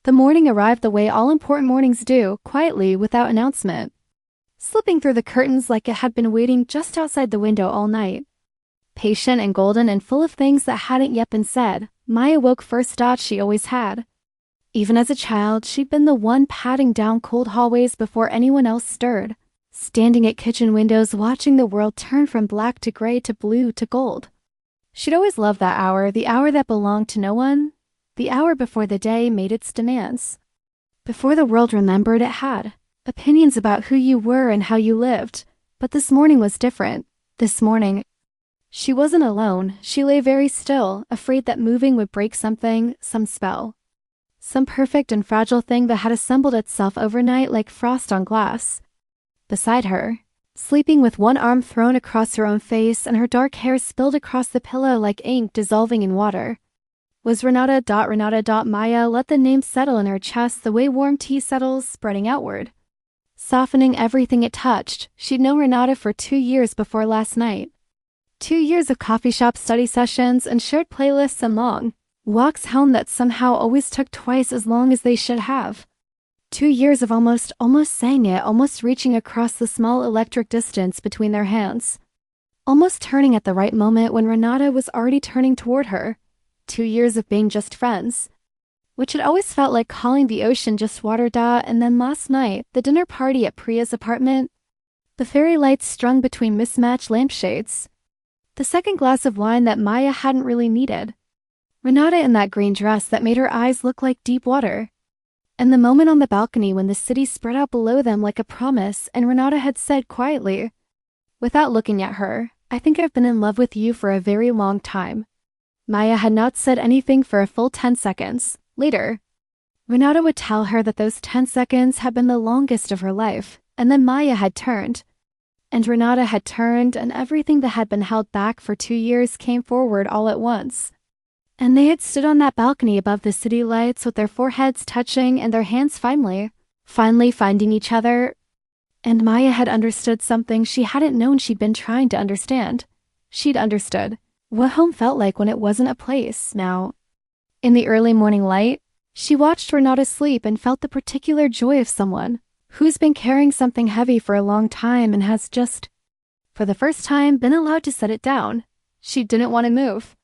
The morning arrived the way all important mornings do, quietly, without announcement. Slipping through the curtains like it had been waiting just outside the window all night. Patient and golden and full of things that hadn't yet been said, Maya woke first thoughts she always had. Even as a child, she'd been the one padding down cold hallways before anyone else stirred, standing at kitchen windows watching the world turn from black to gray to blue to gold. She'd always loved that hour, the hour that belonged to no one, the hour before the day made its demands. Before the world remembered it had opinions about who you were and how you lived, but this morning was different. This morning, she wasn't alone. She lay very still, afraid that moving would break something, some spell. Some perfect and fragile thing that had assembled itself overnight like frost on glass. Beside her, sleeping with one arm thrown across her own face and her dark hair spilled across the pillow like ink dissolving in water, was Renata. Maya let the name settle in her chest the way warm tea settles, spreading outward, softening everything it touched. She'd known Renata for 2 years before last night. 2 years of coffee shop study sessions and shared playlists and long walks home that somehow always took twice as long as they should have. 2 years of almost saying it, almost reaching across the small electric distance between their hands. Almost turning at the right moment when Renata was already turning toward her. 2 years of being just friends, which had always felt like calling the ocean just water. And then last night, the dinner party at Priya's apartment, the fairy lights strung between mismatched lampshades, the second glass of wine that Maya hadn't really needed, Renata in that green dress that made her eyes look like deep water, and the moment on the balcony when the city spread out below them like a promise and Renata had said quietly, without looking at her, "I think I've been in love with you for a very long time." Maya had not said anything for a full 10 seconds. Later, Renata would tell her that those 10 seconds had been the longest of her life, and then Maya had turned. And Renata had turned, and everything that had been held back for 2 years came forward all at once. And they had stood on that balcony above the city lights with their foreheads touching and their hands finally finding each other. And Maya had understood something she hadn't known she'd been trying to understand. She'd understood what home felt like when it wasn't a place now. In the early morning light, she watched Renata sleep and felt the particular joy of someone who's been carrying something heavy for a long time and has just, for the first time, been allowed to set it down. She didn't want to move.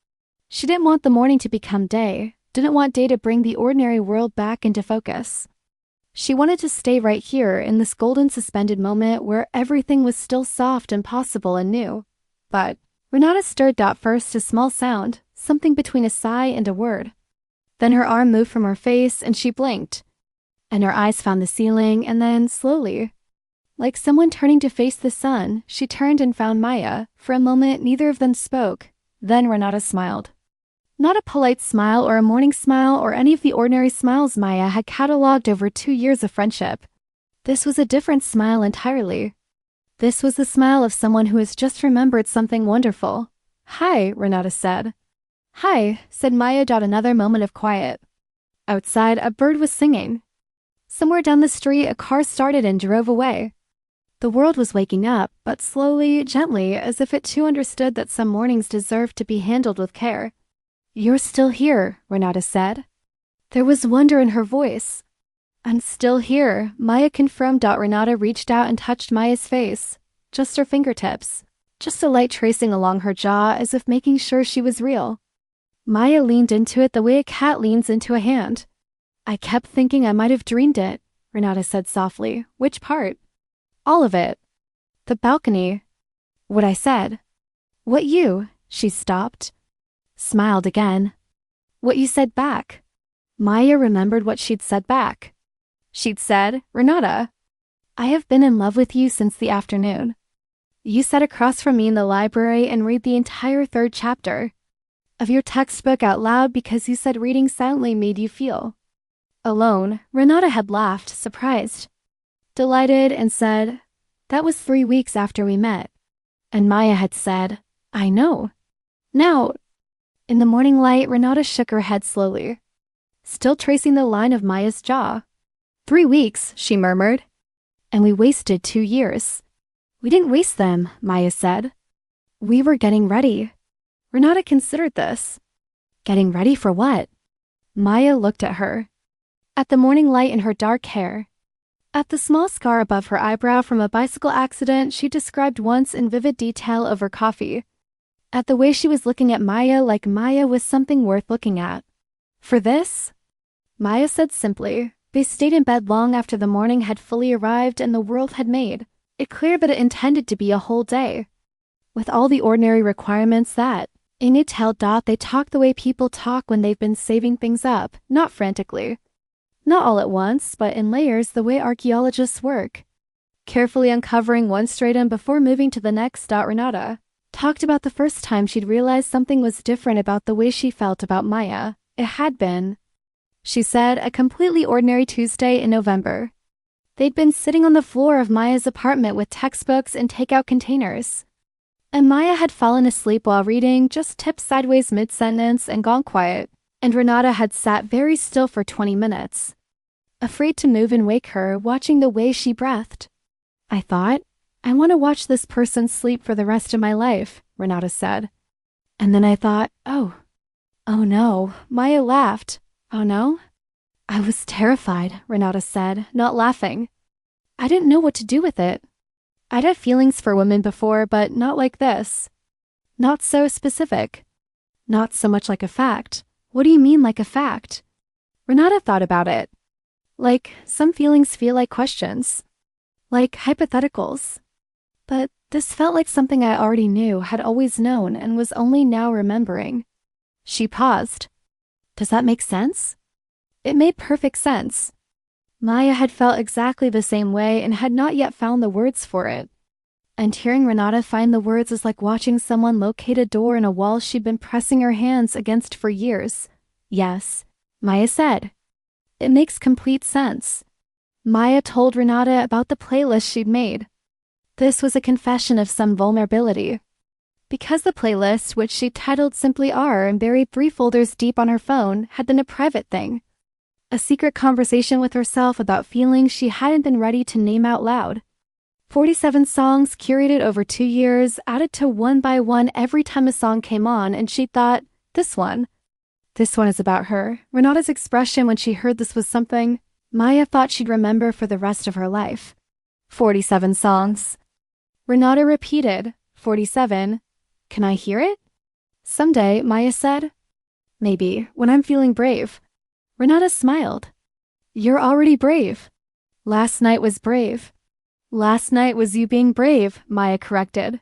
She didn't want the morning to become day, didn't want day to bring the ordinary world back into focus. She wanted to stay right here in this golden suspended moment where everything was still soft and possible and new. But Renata stirred. First a small sound, something between a sigh and a word. Then her arm moved from her face and she blinked, and her eyes found the ceiling, and then slowly, like someone turning to face the sun, she turned and found Maya. For a moment, neither of them spoke. Then Renata smiled. Not a polite smile or a morning smile or any of the ordinary smiles Maya had cataloged over 2 years of friendship. This was a different smile entirely. This was the smile of someone who has just remembered something wonderful. "Hi," Renata said. "Hi," said Maya. Another moment of quiet. Outside, a bird was singing. Somewhere down the street, a car started and drove away. The world was waking up, but slowly, gently, as if it too understood that some mornings deserved to be handled with care. "You're still here," Renata said. There was wonder in her voice. "I'm still here," Maya confirmed. Renata reached out and touched Maya's face, just her fingertips, just a light tracing along her jaw as if making sure she was real. Maya leaned into it the way a cat leans into a hand. "I kept thinking I might have dreamed it," Renata said softly. "Which part?" "All of it. The balcony. What I said." "What you?" She stopped. Smiled again. "What you said back." Maya remembered what she'd said back. She'd said, "Renata, I have been in love with you since the afternoon. You sat across from me in the library and read the entire 3rd chapter of your textbook out loud because you said reading silently made you feel alone." Renata had laughed, surprised, delighted, and said, "That was 3 weeks after we met." And Maya had said, "I know." Now, in the morning light, Renata shook her head slowly, still tracing the line of Maya's jaw. 3 weeks, she murmured. "And we wasted 2 years." "We didn't waste them," Maya said. "We were getting ready." Renata considered this. Getting ready for what? Maya looked at her. at the morning light in her dark hair, at the small scar above her eyebrow from a bicycle accident she described once in vivid detail over coffee, at the way she was looking at Maya like Maya was something worth looking at. For this? Maya said simply. They stayed in bed long after the morning had fully arrived and the world had made it clear that it intended to be a whole day. With all the ordinary requirements that, in it held, they talk the way people talk when they've been saving things up, not frantically. Not all at once, but in layers the way archaeologists work. Carefully uncovering one stratum before moving to the next. Renata talked about the first time she'd realized something was different about the way she felt about Maya. It had been, she said, a completely ordinary Tuesday in November. They'd been sitting on the floor of Maya's apartment with textbooks and takeout containers. And Maya had fallen asleep while reading, just tipped sideways mid-sentence and gone quiet. And Renata had sat very still for 20 minutes, afraid to move and wake her, watching the way she breathed. I thought, I want to watch this person sleep for the rest of my life, Renata said. And then I thought, oh no, Maya laughed. Oh no? I was terrified, Renata said, not laughing. I didn't know what to do with it. I'd had feelings for women before, but not like this. Not so specific. Not so much like a fact. What do you mean like a fact? Renata thought about it. Like, some feelings feel like questions. Like hypotheticals. But this felt like something I already knew, had always known, and was only now remembering. She paused. Does that make sense? It made perfect sense. Maya had felt exactly the same way and had not yet found the words for it. And hearing Renata find the words was like watching someone locate a door in a wall she'd been pressing her hands against for years. Yes, Maya said. It makes complete sense. Maya told Renata about the playlist she'd made. This was a confession of some vulnerability. Because the playlist, which she titled simply R and buried 3 folders deep on her phone, had been a private thing. A secret conversation with herself about feelings she hadn't been ready to name out loud. 47 songs curated over 2 years, added to one by one every time a song came on, and she thought, this one is about her. Renata's expression when she heard this was something Maya thought she'd remember for the rest of her life. 47 songs. Renata repeated, 47. Can I hear it? Someday, Maya said. Maybe, when I'm feeling brave. Renata smiled. You're already brave. Last night was brave. Last night was you being brave, Maya corrected.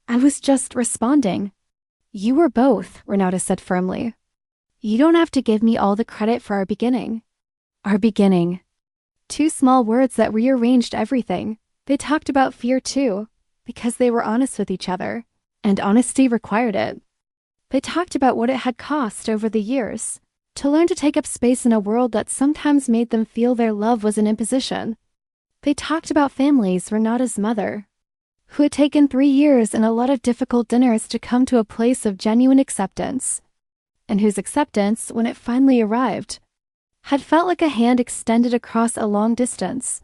I was just responding. You were both, Renata said firmly. You don't have to give me all the credit for our beginning. Our beginning. 2 small words that rearranged everything. They talked about fear too, because they were honest with each other, and honesty required it. They talked about what it had cost over the years, to learn to take up space in a world that sometimes made them feel their love was an imposition. They talked about families, Renata's mother, who had taken 3 years and a lot of difficult dinners to come to a place of genuine acceptance, and whose acceptance, when it finally arrived, had felt like a hand extended across a long distance.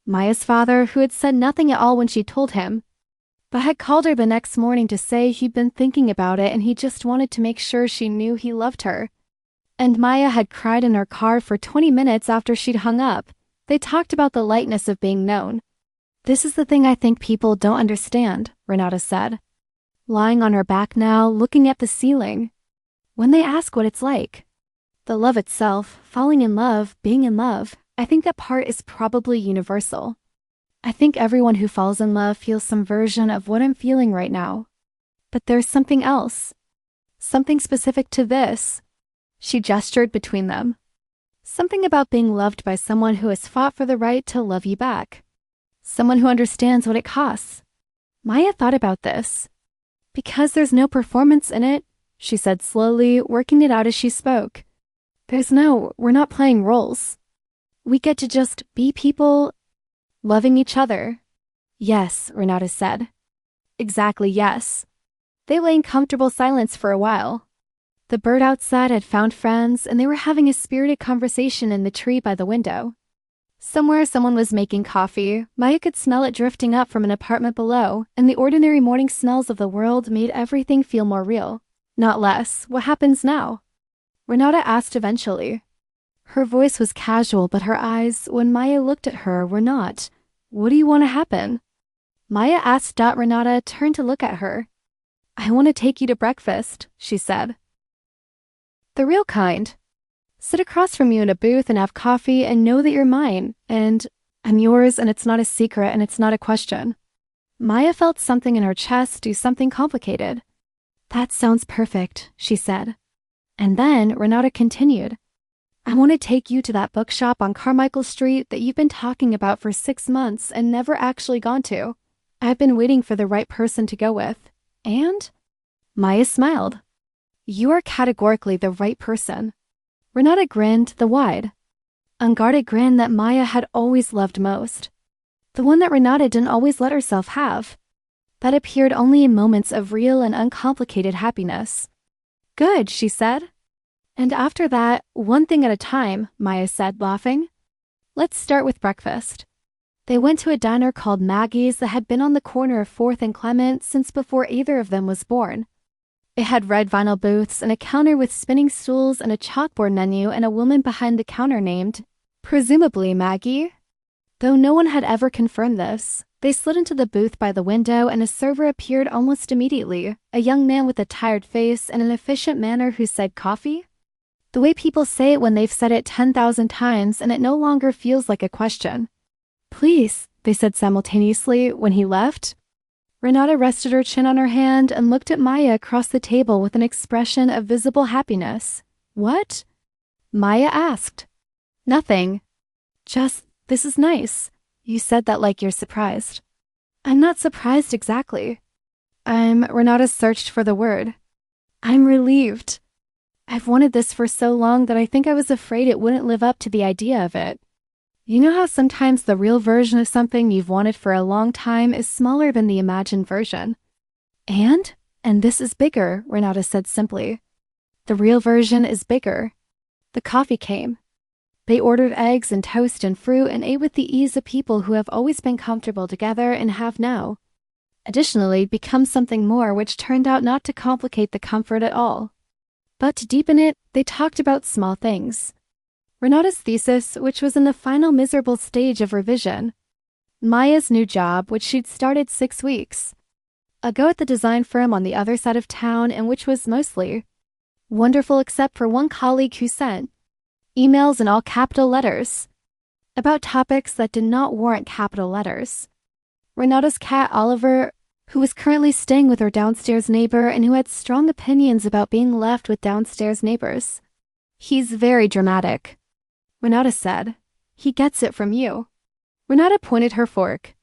Maya's father, who had said nothing at all when she told him, but had called her the next morning to say he'd been thinking about it and he just wanted to make sure she knew he loved her. And Maya had cried in her car for 20 minutes after she'd hung up. They talked about the lightness of being known. This is the thing I think people don't understand, Renata said. Lying on her back now, looking at the ceiling. When they ask what it's like. The love itself, falling in love, being in love, I think that part is probably universal. I think everyone who falls in love feels some version of what I'm feeling right now. But there's something else. Something specific to this. She gestured between them. Something about being loved by someone who has fought for the right to love you back. Someone who understands what it costs. Maya thought about this. Because there's no performance in it, she said slowly, working it out as she spoke. We're not playing roles. We get to just be people, loving each other. Yes, Renata said. Exactly, yes. They lay in comfortable silence for a while. The bird outside had found friends, and they were having a spirited conversation in the tree by the window. Somewhere someone was making coffee. Maya could smell it drifting up from an apartment below, and the ordinary morning smells of the world made everything feel more real. Not less. What happens now? Renata asked eventually. Her voice was casual, but her eyes, when Maya looked at her, were not. What do you want to happen? Maya asked. Renata turned to look at her. I want to take you to breakfast, she said. The real kind. Sit across from you in a booth and have coffee and know that you're mine, and I'm yours, and it's not a secret and it's not a question. Maya felt something in her chest do something complicated. That sounds perfect, she said. And then Renata continued. I want to take you to that bookshop on Carmichael Street that you've been talking about for 6 months and never actually gone to. I've been waiting for the right person to go with. And? Maya smiled. You are categorically the right person. Renata grinned, the wide, unguarded grin that Maya had always loved most. The one that Renata didn't always let herself have. That appeared only in moments of real and uncomplicated happiness. Good, she said. And after that, one thing at a time, Maya said, laughing. Let's start with breakfast. They went to a diner called Maggie's that had been on the corner of 4th and Clement since before either of them was born. It had red vinyl booths and a counter with spinning stools and a chalkboard menu and a woman behind the counter named, presumably Maggie. Though no one had ever confirmed this, they slid into the booth by the window and a server appeared almost immediately, a young man with a tired face and an efficient manner who said coffee. The way people say it when they've said it 10,000 times and it no longer feels like a question. Please, they said simultaneously when he left. Renata rested her chin on her hand and looked at Maya across the table with an expression of visible happiness. What? Maya asked. Nothing. Just, this is nice. You said that like you're surprised. I'm not surprised exactly. Renata searched for the word. I'm relieved. I've wanted this for so long that I think I was afraid it wouldn't live up to the idea of it. You know how sometimes the real version of something you've wanted for a long time is smaller than the imagined version? And this is bigger, Renata said simply. The real version is bigger. The coffee came. They ordered eggs and toast and fruit and ate with the ease of people who have always been comfortable together and have now. Additionally, become something more which turned out not to complicate the comfort at all. But to deepen it, they talked about small things. Renata's thesis, which was in the final miserable stage of revision. Maya's new job, which she'd started 6 weeks ago at the design firm on the other side of town and which was mostly wonderful except for one colleague who sent emails in all capital letters about topics that did not warrant capital letters. Renata's cat, Oliver, who was currently staying with her downstairs neighbor and who had strong opinions about being left with downstairs neighbors. He's very dramatic, Renata said. He gets it from you. Renata pointed her fork.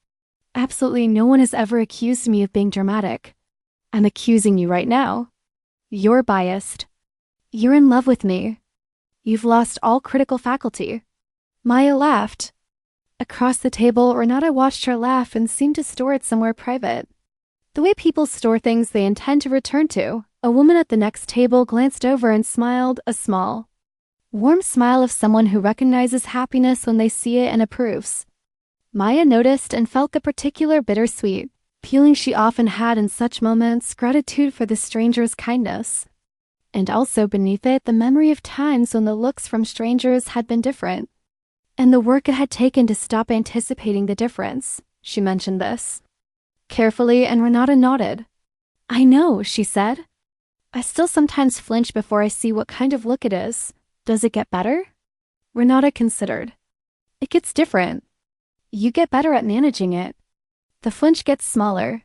Absolutely no one has ever accused me of being dramatic. I'm accusing you right now. You're biased. You're in love with me. You've lost all critical faculty. Maya laughed. Across the table, Renata watched her laugh and seemed to store it somewhere private. The way people store things they intend to return to. A woman at the next table glanced over and smiled, a small, warm smile of someone who recognizes happiness when they see it and approves. Maya noticed and felt the particular bittersweet feeling she often had in such moments, gratitude for the stranger's kindness. And also beneath it, the memory of times when the looks from strangers had been different. And the work it had taken to stop anticipating the difference. She mentioned this carefully, and Renata nodded. I know, she said. I still sometimes flinch before I see what kind of look it is. Does it get better? Renata considered. It gets different. You get better at managing it. The flinch gets smaller.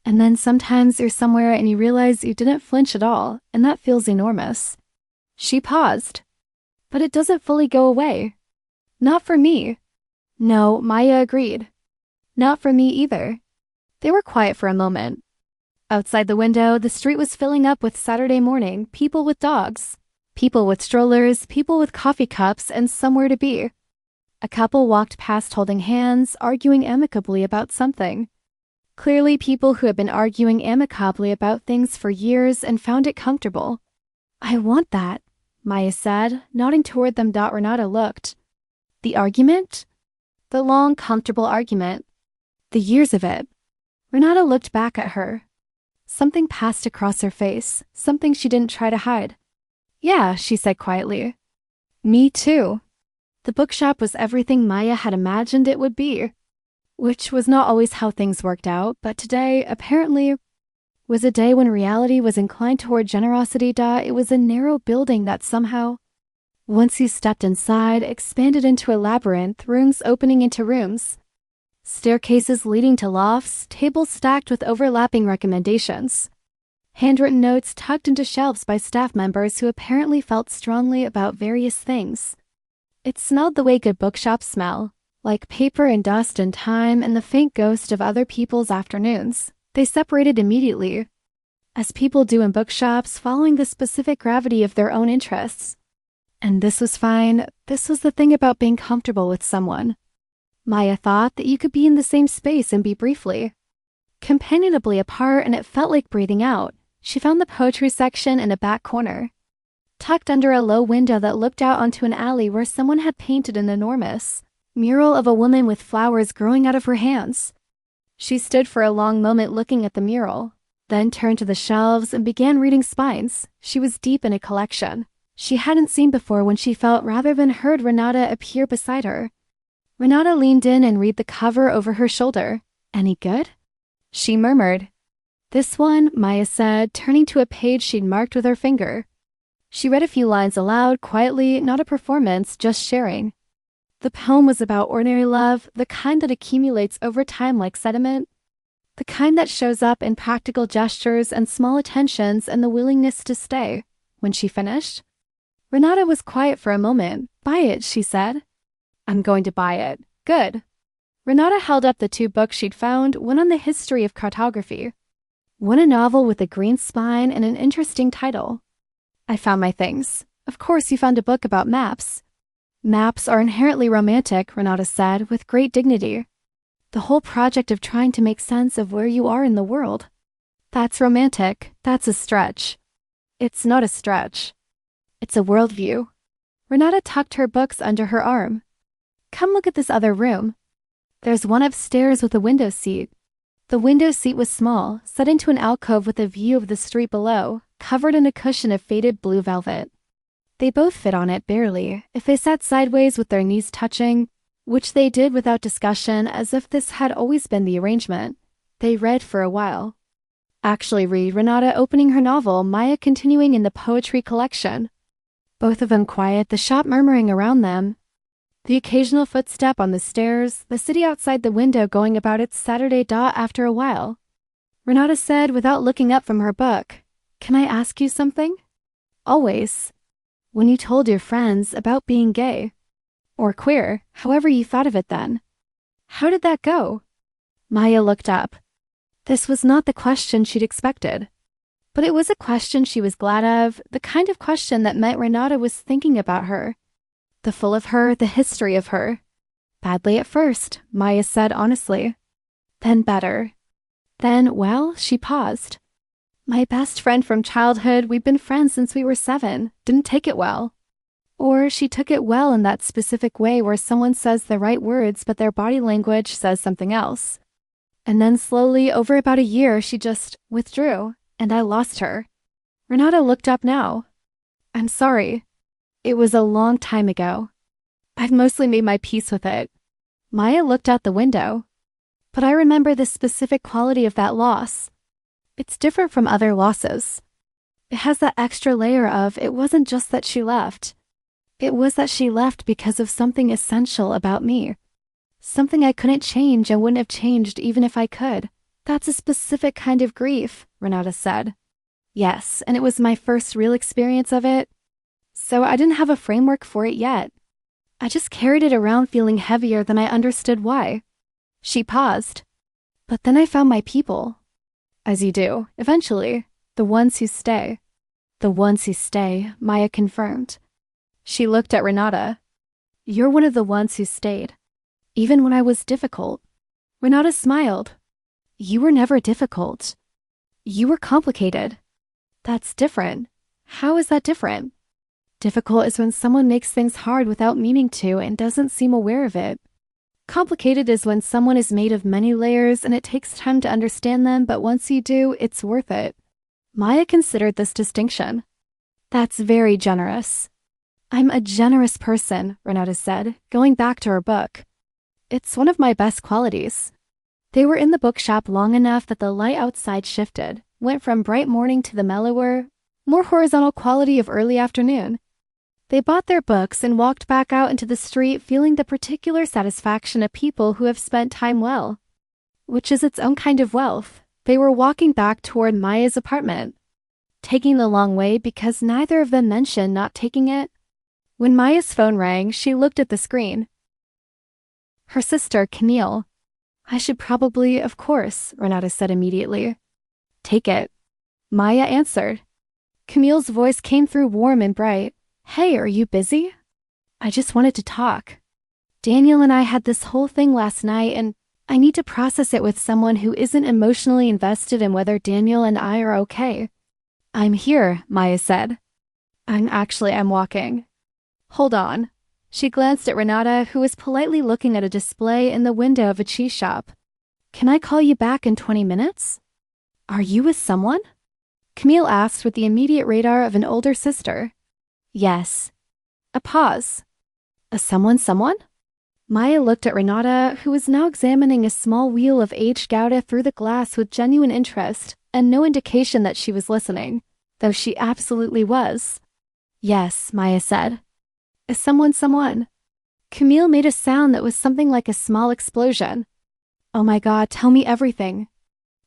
And then sometimes you're somewhere and you realize you didn't flinch at all, and that feels enormous. She paused. But it doesn't fully go away. Not for me. No, Maya agreed. Not for me either. They were quiet for a moment. Outside the window, the street was filling up with Saturday morning, people with dogs, people with strollers, people with coffee cups, and somewhere to be. A couple walked past holding hands, arguing amicably about something. Clearly people who had been arguing amicably about things for years and found it comfortable. I want that, Maya said, nodding toward them. Renata looked. The argument? The long, comfortable argument. The years of it. Renata looked back at her. Something passed across her face, something she didn't try to hide. Yeah, she said quietly. Me too. The bookshop was everything Maya had imagined it would be, which was not always how things worked out, but today, apparently, was a day when reality was inclined toward generosity. It was a narrow building that somehow, once you stepped inside, expanded into a labyrinth, rooms opening into rooms, staircases leading to lofts, tables stacked with overlapping recommendations, handwritten notes tucked into shelves by staff members who apparently felt strongly about various things. It smelled the way good bookshops smell, like paper and dust and time and the faint ghost of other people's afternoons. They separated immediately, as people do in bookshops, following the specific gravity of their own interests. And this was fine. This was the thing about being comfortable with someone. Maya thought that you could be in the same space and be briefly, companionably apart, and it felt like breathing out. She found the poetry section in a back corner, tucked under a low window that looked out onto an alley where someone had painted an enormous mural of a woman with flowers growing out of her hands. She stood for a long moment looking at the mural, then turned to the shelves and began reading spines. She was deep in a collection she hadn't seen before when she felt rather than heard Renata appear beside her. Renata leaned in and read the cover over her shoulder. "Any good?" she murmured. "This one," Maya said, turning to a page she'd marked with her finger. She read a few lines aloud, quietly, not a performance, just sharing. The poem was about ordinary love, the kind that accumulates over time like sediment, the kind that shows up in practical gestures and small attentions and the willingness to stay. When she finished, Renata was quiet for a moment. "Buy it," she said. "I'm going to buy it." "Good." Renata held up the two books she'd found, one on the history of cartography, one a novel with a green spine and an interesting title. "I found my things." "Of course you found a book about maps." "Maps are inherently romantic," Renata said with great dignity. "The whole project of trying to make sense of where you are in the world. That's romantic. That's a stretch." "It's not a stretch. It's a worldview." Renata tucked her books under her arm. "Come look at this other room. There's one upstairs with a window seat." The window seat was small, set into an alcove with a view of the street below, covered in a cushion of faded blue velvet. They both fit on it barely, if they sat sideways with their knees touching, which they did without discussion, as if this had always been the arrangement. They read for a while. "Actually read," Renata opening her novel, Maya continuing in the poetry collection. Both of them quiet, the shop murmuring around them. The occasional footstep on the stairs, the city outside the window going about its Saturday. After a while, Renata said without looking up from her book, "Can I ask you something?" "Always." "When you told your friends about being gay, or queer, however you thought of it then, how did that go?" Maya looked up. This was not the question she'd expected, but it was a question she was glad of, the kind of question that meant Renata was thinking about her, the full of her, the history of her. "Badly at first," Maya said honestly. "Then better. Then, well," she paused. "My best friend from childhood, we've been friends since we were 7, didn't take it well. Or she took it well in that specific way where someone says the right words but their body language says something else. And then slowly, over about a year, she just withdrew, and I lost her." Renata looked up now. "I'm sorry. It was a long time ago. I've mostly made my peace with it." Maya looked out the window. "But I remember the specific quality of that loss. It's different from other losses. It has that extra layer of, it wasn't just that she left. It was that she left because of something essential about me. Something I couldn't change and wouldn't have changed even if I could. That's a specific kind of grief," Renata said. "Yes, and it was my first real experience of it. So I didn't have a framework for it yet. I just carried it around feeling heavier than I understood why." She paused. "But then I found my people." "As you do, eventually. The ones who stay." "The ones who stay," Maya confirmed. She looked at Renata. "You're one of the ones who stayed. Even when I was difficult." Renata smiled. "You were never difficult. You were complicated." "That's different." "How is that different?" "Difficult is when someone makes things hard without meaning to and doesn't seem aware of it. Complicated is when someone is made of many layers and it takes time to understand them, but once you do, it's worth it." Maya considered this distinction. "That's very generous." I'm a generous person, Renata said, going back to her book. It's one of my best qualities. They were in the bookshop long enough that the light outside shifted, went from bright morning to the mellower, more horizontal quality of early afternoon. They bought their books and walked back out into the street feeling the particular satisfaction of people who have spent time well, which is its own kind of wealth. They were walking back toward Maya's apartment, taking the long way because neither of them mentioned not taking it. When Maya's phone rang, she looked at the screen. Her sister, Camille. I should probably, of course, Renata said immediately. Take it. Maya answered. Camille's voice came through warm and bright. Hey, are you busy? I just wanted to talk. Daniel and I had this whole thing last night, and I need to process it with someone who isn't emotionally invested in whether Daniel and I are okay. I'm here, Maya said. I'm walking. Hold on. She glanced at Renata, who was politely looking at a display in the window of a cheese shop. Can I call you back in 20 minutes? Are you with someone? Camille asked with the immediate radar of an older sister. Yes. A pause. A someone? Maya looked at Renata, who was now examining a small wheel of aged Gouda through the glass with genuine interest and no indication that she was listening, though she absolutely was. Yes, Maya said. A someone. Camille made a sound that was something like a small explosion. Oh my God, tell me everything.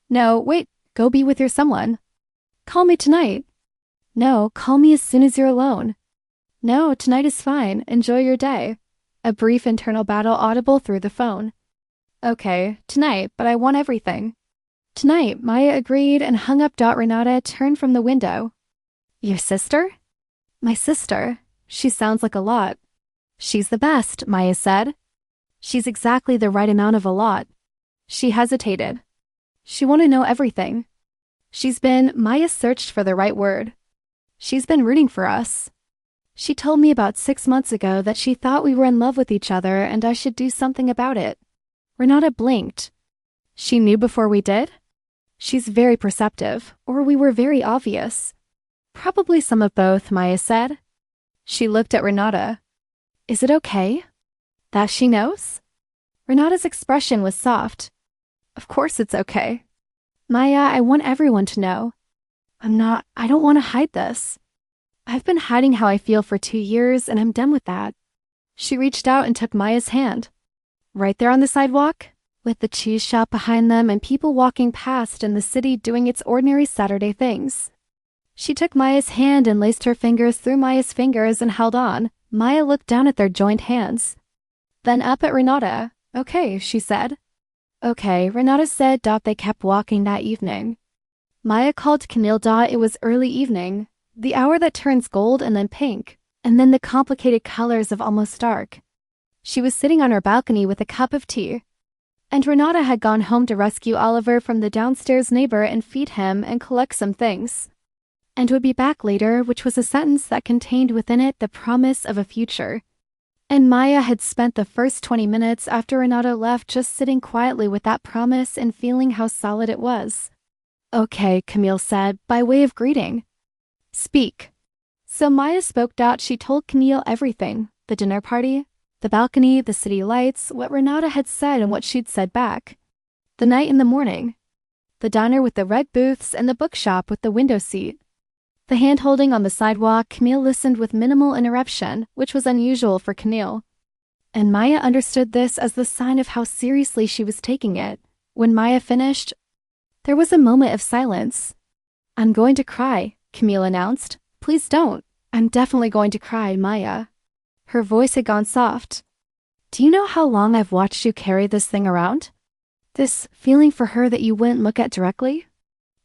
No, wait, go be with your someone. Call me tonight. No, call me as soon as you're alone. No, tonight is fine. Enjoy your day. A brief internal battle audible through the phone. Okay, tonight, but I want everything. Tonight, Maya agreed and hung up. Renata turned from the window. Your sister? My sister. She sounds like a lot. She's the best, Maya said. She's exactly the right amount of a lot. She hesitated. She wanted to know everything. Maya searched for the right word. She's been rooting for us. She told me about 6 months ago that she thought we were in love with each other and I should do something about it. Renata blinked. She knew before we did? She's very perceptive, or we were very obvious. Probably some of both, Maya said. She looked at Renata. Is it okay? That she knows? Renata's expression was soft. Of course it's okay. Maya, I want everyone to know. I don't want to hide this. I've been hiding how I feel for 2 years and I'm done with that. She reached out and took Maya's hand. Right there on the sidewalk, with the cheese shop behind them and people walking past and the city doing its ordinary Saturday things. She took Maya's hand and laced her fingers through Maya's fingers and held on. Maya looked down at their joined hands. Then up at Renata. Okay, she said. Okay, Renata said. They kept walking that evening. Maya called Camille. It was early evening, the hour that turns gold and then pink, and then the complicated colors of almost dark. She was sitting on her balcony with a cup of tea. And Renata had gone home to rescue Oliver from the downstairs neighbor and feed him and collect some things. And would be back later, which was a sentence that contained within it the promise of a future. And Maya had spent the first 20 minutes after Renata left just sitting quietly with that promise and feeling how solid it was. Okay, Camille said, by way of greeting. Speak. So Maya spoke. She told Camille everything, the dinner party, the balcony, the city lights, what Renata had said and what she'd said back. The night in the morning. The diner with the red booths and the bookshop with the window seat. The hand-holding on the sidewalk. Camille listened with minimal interruption, which was unusual for Camille. And Maya understood this as the sign of how seriously she was taking it. When Maya finished, there was a moment of silence. I'm going to cry, Camille announced. Please don't. I'm definitely going to cry, Maya. Her voice had gone soft. Do you know how long I've watched you carry this thing around? This feeling for her that you wouldn't look at directly?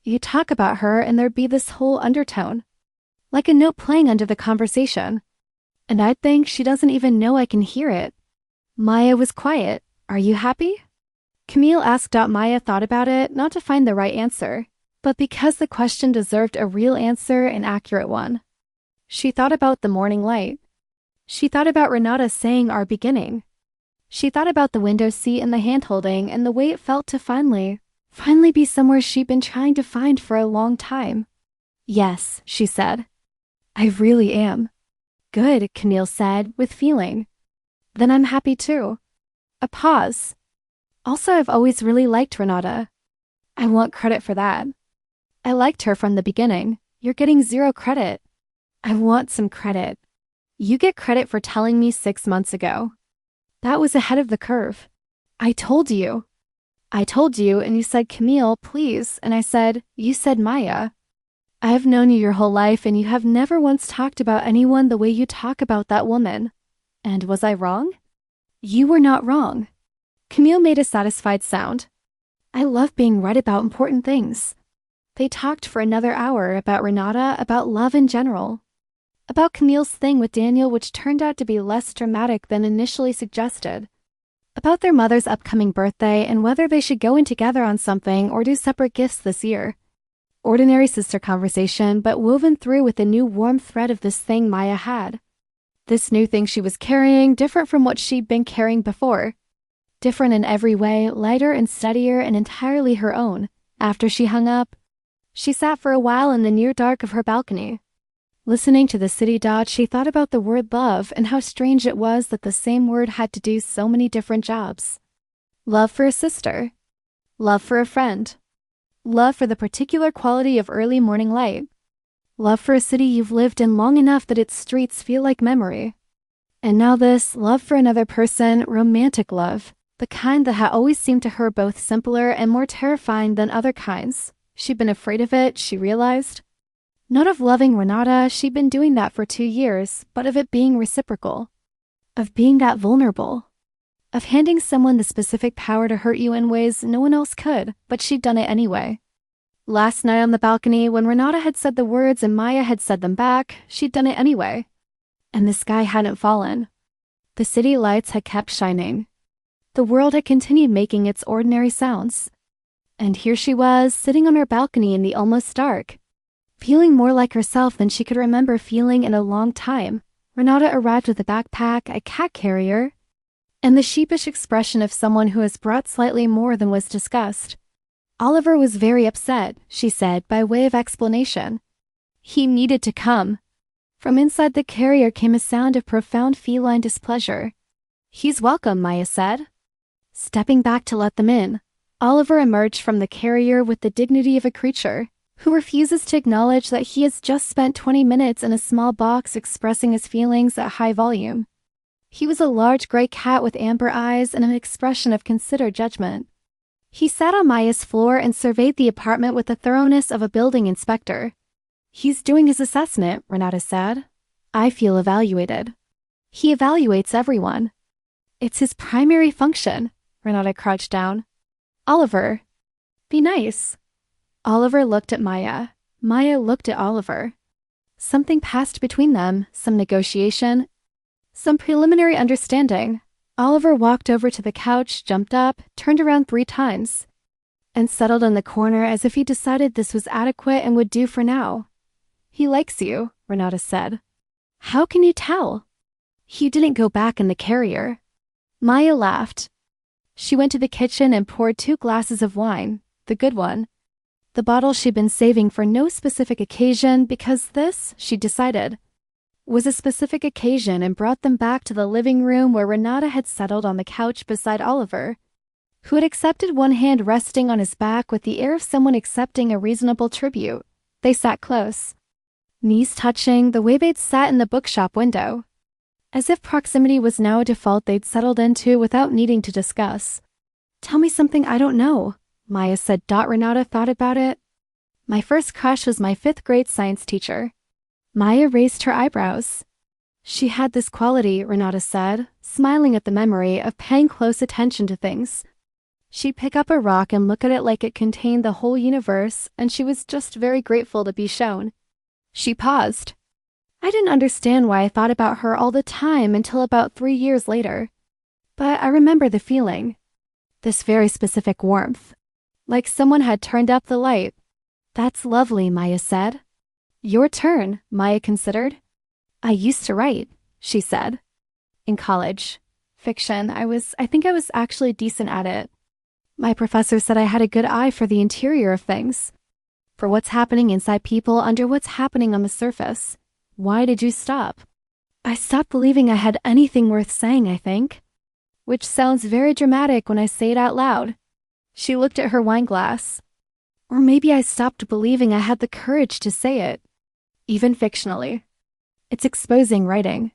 You talk about her and there'd be this whole undertone, like a note playing under the conversation. And I'd think she doesn't even know I can hear it. Maya was quiet. Are you happy? Camille asked. Maya thought about it, not to find the right answer, but because the question deserved a real answer, an accurate one. She thought about the morning light. She thought about Renata saying our beginning. She thought about the window seat and the hand-holding and the way it felt to finally be somewhere she'd been trying to find for a long time. Yes, she said. I really am. Good, Camille said, with feeling. Then I'm happy too. A pause. Also, I've always really liked Renata. I want credit for that. I liked her from the beginning. You're getting 0 credit. I want some credit. You get credit for telling me 6 months ago. That was ahead of the curve. I told you. And you said, Camille, please, and I said, you said Maya. I have known you your whole life and you have never once talked about anyone the way you talk about that woman. And was I wrong? You were not wrong. Camille made a satisfied sound. I love being right about important things. They talked for another hour about Renata, about love in general. About Camille's thing with Daniel, which turned out to be less dramatic than initially suggested. About their mother's upcoming birthday and whether they should go in together on something or do separate gifts this year. Ordinary sister conversation, but woven through with a new warm thread of this thing Maya had. This new thing she was carrying, different from what she'd been carrying before. Different in every way, lighter and steadier and entirely her own. After she hung up, she sat for a while in the near dark of her balcony. Listening to the city dot, she thought about the word love and how strange it was that the same word had to do so many different jobs. Love for a sister. Love for a friend. Love for the particular quality of early morning light. Love for a city you've lived in long enough that its streets feel like memory. And now this, love for another person, romantic love, the kind that had always seemed to her both simpler and more terrifying than other kinds. She'd been afraid of it, she realized. Not of loving Renata, she'd been doing that for 2 years, but of it being reciprocal. Of being that vulnerable. Of handing someone the specific power to hurt you in ways no one else could, but she'd done it anyway. Last night on the balcony, when Renata had said the words and Maya had said them back, she'd done it anyway. And the sky hadn't fallen. The city lights had kept shining. The world had continued making its ordinary sounds. And here she was, sitting on her balcony in the almost dark. Feeling more like herself than she could remember feeling in a long time. Renata arrived with a backpack, a cat carrier, and the sheepish expression of someone who has brought slightly more than was discussed. Oliver was very upset, she said, by way of explanation. He needed to come. From inside the carrier came a sound of profound feline displeasure. He's welcome, Maya said. Stepping back to let them in, Oliver emerged from the carrier with the dignity of a creature who refuses to acknowledge that he has just spent 20 minutes in a small box expressing his feelings at high volume. He was a large gray cat with amber eyes and an expression of considered judgment. He sat on Maya's floor and surveyed the apartment with the thoroughness of a building inspector. He's doing his assessment, Renata said. I feel evaluated. He evaluates everyone. It's his primary function. Renata crouched down. Oliver, be nice. Oliver looked at Maya. Maya looked at Oliver. Something passed between them, some negotiation, some preliminary understanding. Oliver walked over to the couch, jumped up, turned around 3 times, and settled in the corner as if he decided this was adequate and would do for now. He likes you, Renata said. How can you tell? He didn't go back in the carrier. Maya laughed. She went to the kitchen and poured 2 glasses of wine, the good one. The bottle she'd been saving for no specific occasion because this, she decided, was a specific occasion, and brought them back to the living room where Renata had settled on the couch beside Oliver, who had accepted one hand resting on his back with the air of someone accepting a reasonable tribute. They sat close, knees touching, the way they'd sat in the bookshop window, as if proximity was now a default they'd settled into without needing to discuss. Tell me something I don't know, Maya said. Renata thought about it. My first crush was my 5th grade science teacher. Maya raised her eyebrows. She had this quality, Renata said, smiling at the memory of paying close attention to things. She'd pick up a rock and look at it like it contained the whole universe, and she was just very grateful to be shown. She paused. I didn't understand why I thought about her all the time until about 3 years later. But I remember the feeling. This very specific warmth. Like someone had turned up the light. That's lovely, Maya said. Your turn, Maya considered. I used to write, she said. In college. Fiction. I think I was actually decent at it. My professor said I had a good eye for the interior of things. For what's happening inside people under what's happening on the surface. Why did you stop? I stopped believing I had anything worth saying, I think. Which sounds very dramatic when I say it out loud. She looked at her wine glass. Or maybe I stopped believing I had the courage to say it, even fictionally. It's exposing writing.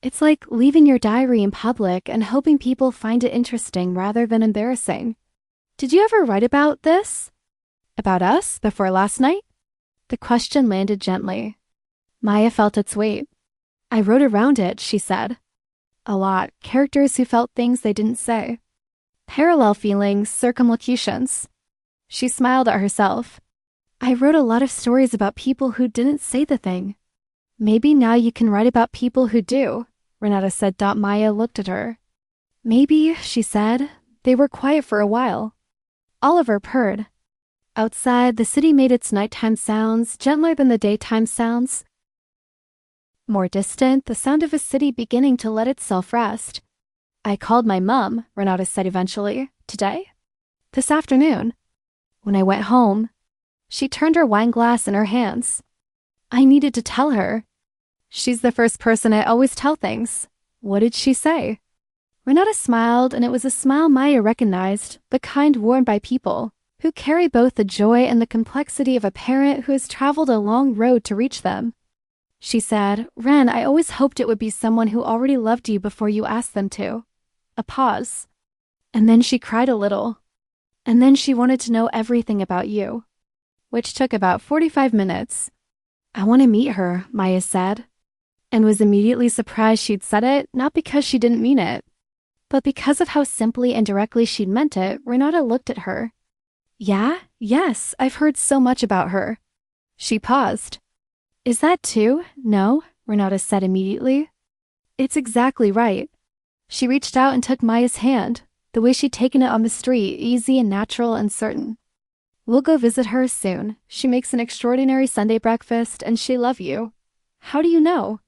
It's like leaving your diary in public and hoping people find it interesting rather than embarrassing. Did you ever write about this? About us before last night? The question landed gently. Maya felt its weight. I wrote around it, she said. A lot. Characters who felt things they didn't say. Parallel feelings, circumlocutions. She smiled at herself. I wrote a lot of stories about people who didn't say the thing. Maybe now you can write about people who do, Renata said. Maya looked at her. Maybe, she said. They were quiet for a while. Oliver purred. Outside, the city made its nighttime sounds gentler than the daytime sounds. More distant, the sound of a city beginning to let itself rest. I called my mum, Renata said eventually. Today? This afternoon. When I went home, she turned her wine glass in her hands. I needed to tell her. She's the first person I always tell things. What did she say? Renata smiled, and it was a smile Maya recognized, the kind worn by people who carry both the joy and the complexity of a parent who has traveled a long road to reach them. She said, Ren, I always hoped it would be someone who already loved you before you asked them to. A pause. And then she cried a little. And then she wanted to know everything about you. Which took about 45 minutes. I want to meet her, Maya said. And was immediately surprised she'd said it, not because she didn't mean it, but because of how simply and directly she'd meant it. Renata looked at her. Yeah? Yes, I've heard so much about her. She paused. Is that too? No, Renata said immediately. It's exactly right. She reached out and took Maya's hand, the way she'd taken it on the street, easy and natural and certain. We'll go visit her soon. She makes an extraordinary Sunday breakfast, and she'll love you. How do you know?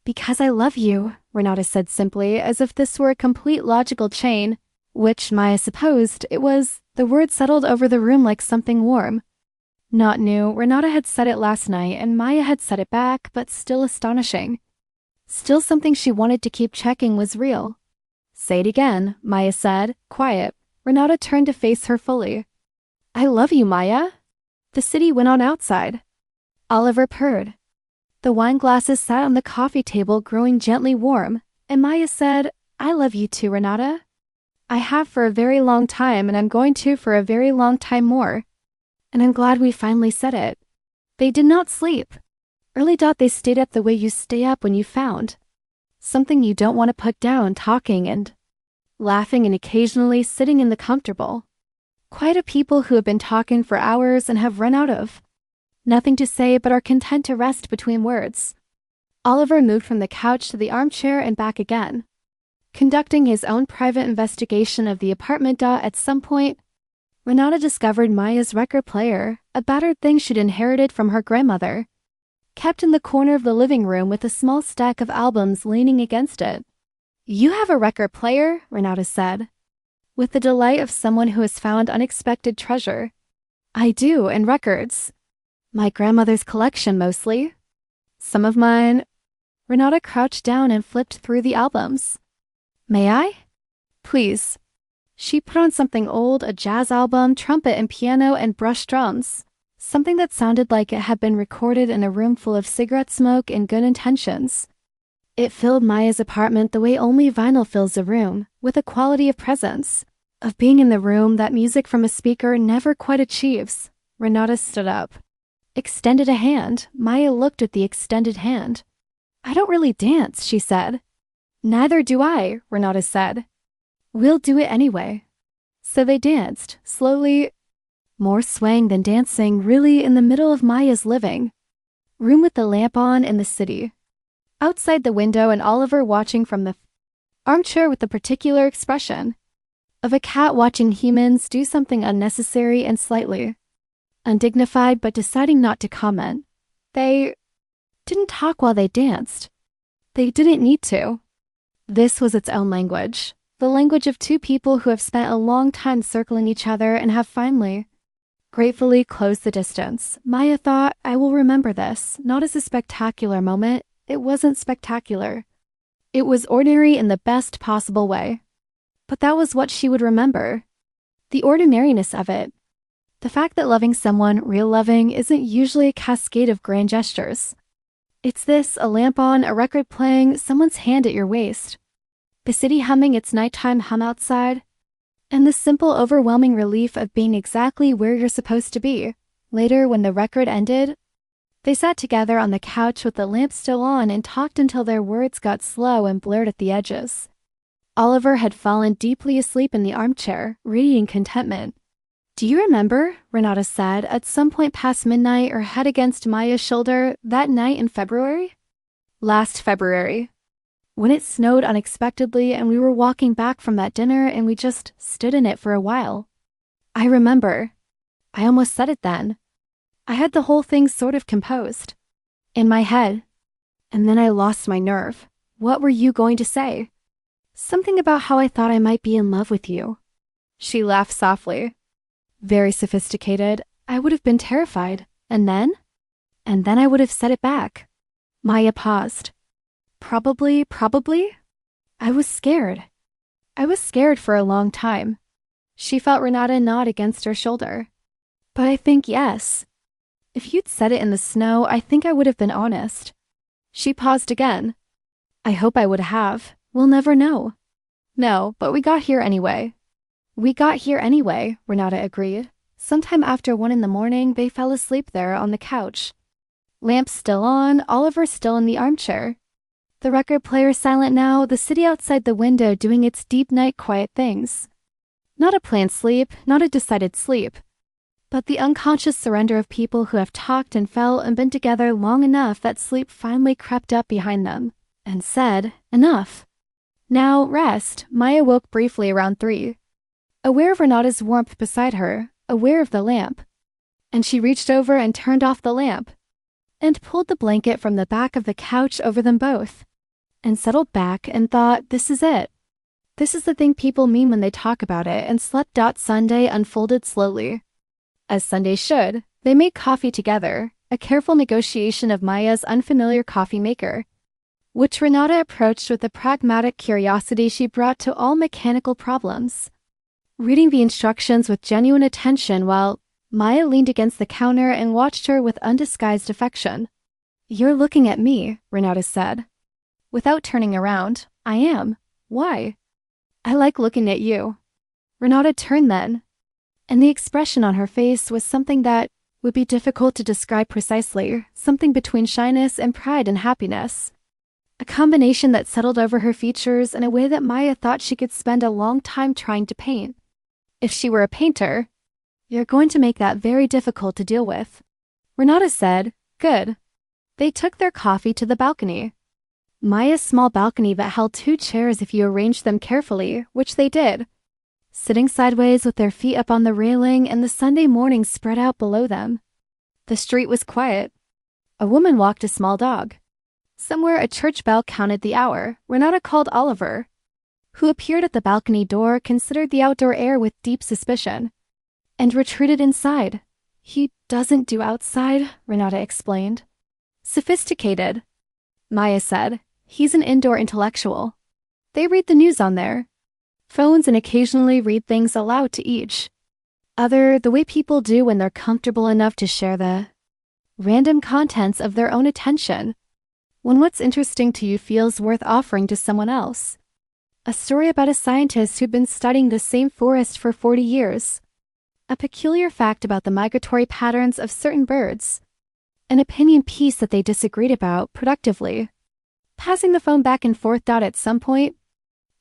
Because I love you, Renata said simply, as if this were a complete logical chain, which Maya supposed it was. The word settled over the room like something warm. Not new. Renata had said it last night, and Maya had said it back, but still astonishing. Still something she wanted to keep checking was real. Say it again, Maya said, quiet. Renata turned to face her fully. I love you, Maya. The city went on outside. Oliver purred. The wine glasses sat on the coffee table growing gently warm, and Maya said, I love you too, Renata. I have for a very long time, and I'm going to for a very long time more. And I'm glad we finally said it. They did not sleep. Early. They stayed up the way you stay up when you found something you don't want to put down, talking and laughing and occasionally sitting in the comfortable. Quite a people who have been talking for hours and have run out of nothing to say but are content to rest between words. Oliver moved from the couch to the armchair and back again, conducting his own private investigation of the apartment. At some point, Renata discovered Maya's record player, a battered thing she'd inherited from her grandmother, kept in the corner of the living room with a small stack of albums leaning against it. You have a record player, Renata said, with the delight of someone who has found unexpected treasure. I do, and records. My grandmother's collection, mostly. Some of mine. Renata crouched down and flipped through the albums. May I? Please. She put on something old, a jazz album, trumpet and piano and brush drums. Something that sounded like it had been recorded in a room full of cigarette smoke and good intentions. It filled Maya's apartment the way only vinyl fills a room, with a quality of presence, of being in the room that music from a speaker never quite achieves. Renata stood up, extended a hand. Maya looked at the extended hand. I don't really dance, she said. Neither do I, Renata said. We'll do it anyway. So they danced, slowly, more swaying than dancing, really, in the middle of Maya's living room with the lamp on in the city. Outside the window, and Oliver watching from the armchair with the particular expression of a cat watching humans do something unnecessary and slightly undignified, but deciding not to comment. They didn't talk while they danced. They didn't need to. This was its own language, the language of two people who have spent a long time circling each other and have finally, gratefully closed the distance. Maya thought, I will remember this, not as a spectacular moment, It wasn't spectacular. It was ordinary in the best possible way. But that was what she would remember. The ordinariness of it. The fact that loving someone, real loving, isn't usually a cascade of grand gestures. It's this, a lamp on, a record playing, someone's hand at your waist. The city humming its nighttime hum outside. And the simple, overwhelming relief of being exactly where you're supposed to be. Later, when the record ended, they sat together on the couch with the lamp still on and talked until their words got slow and blurred at the edges. Oliver had fallen deeply asleep in the armchair, reading contentment. "Do you remember," Renata said, at some point past midnight, her head against Maya's shoulder, that night in February? Last February. When it snowed unexpectedly and we were walking back from that dinner and we just stood in it for a while. I remember. I almost said it then. I had the whole thing sort of composed. In my head. And then I lost my nerve. What were you going to say? Something about how I thought I might be in love with you. She laughed softly. Very sophisticated. I would have been terrified. And then? And then I would have said it back. Maya paused. Probably. I was scared. I was scared for a long time. She felt Renata nod against her shoulder. But I think yes. If you'd said it in the snow, I think I would have been honest. She paused again. I hope I would have. We'll never know. No, but we got here anyway. We got here anyway, Renata agreed. Sometime after 1 a.m, they fell asleep there on the couch. Lamps still on, Oliver still in the armchair. The record player silent now, the city outside the window doing its deep night quiet things. Not a planned sleep, not a decided sleep. But the unconscious surrender of people who have talked and felt and been together long enough that sleep finally crept up behind them and said, enough. Now, rest. Maya woke briefly around 3. Aware of Renata's warmth beside her, aware of the lamp. And she reached over and turned off the lamp and pulled the blanket from the back of the couch over them both and settled back and thought, this is it. This is the thing people mean when they talk about it, and slept. Sunday unfolded slowly. As Sundays should, they made coffee together, a careful negotiation of Maya's unfamiliar coffee maker, which Renata approached with the pragmatic curiosity she brought to all mechanical problems. Reading the instructions with genuine attention while Maya leaned against the counter and watched her with undisguised affection. You're looking at me, Renata said. Without turning around, I am. Why? I like looking at you. Renata turned then, and the expression on her face was something that would be difficult to describe precisely, something between shyness and pride and happiness. A combination that settled over her features in a way that Maya thought she could spend a long time trying to paint. If she were a painter, you're going to make that very difficult to deal with. Renata said, good. They took their coffee to the balcony. Maya's small balcony that held 2 chairs if you arranged them carefully, which they did. Sitting sideways with their feet up on the railing and the Sunday morning spread out below them. The street was quiet. A woman walked a small dog. Somewhere a church bell counted the hour. Renata called Oliver, who appeared at the balcony door, considered the outdoor air with deep suspicion, and retreated inside. He doesn't do outside, Renata explained. Sophisticated, Maya said. He's an indoor intellectual. They read the news on there. Phones and occasionally read things aloud to each other the way people do when they're comfortable enough to share the random contents of their own attention. When what's interesting to you feels worth offering to someone else. A story about a scientist who'd been studying the same forest for 40 years. A peculiar fact about the migratory patterns of certain birds. An opinion piece that they disagreed about productively. Passing the phone back and forth. At some point,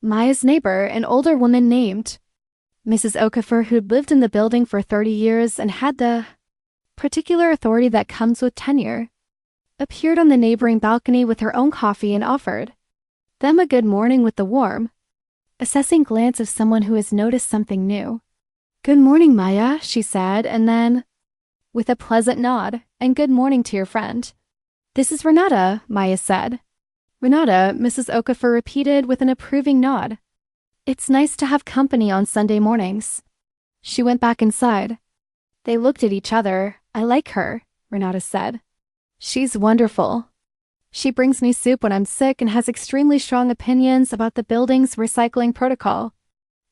Maya's neighbor, an older woman named Mrs. Okafor, who'd lived in the building for 30 years and had the particular authority that comes with tenure, appeared on the neighboring balcony with her own coffee and offered them a good morning with the warm, assessing glance of someone who has noticed something new. Good morning, Maya, she said, and then, with a pleasant nod, and good morning to your friend. This is Renata, Maya said. Renata, Mrs. Okafor repeated with an approving nod. It's nice to have company on Sunday mornings. She went back inside. They looked at each other. I like her, Renata said. She's wonderful. She brings me soup when I'm sick and has extremely strong opinions about the building's recycling protocol.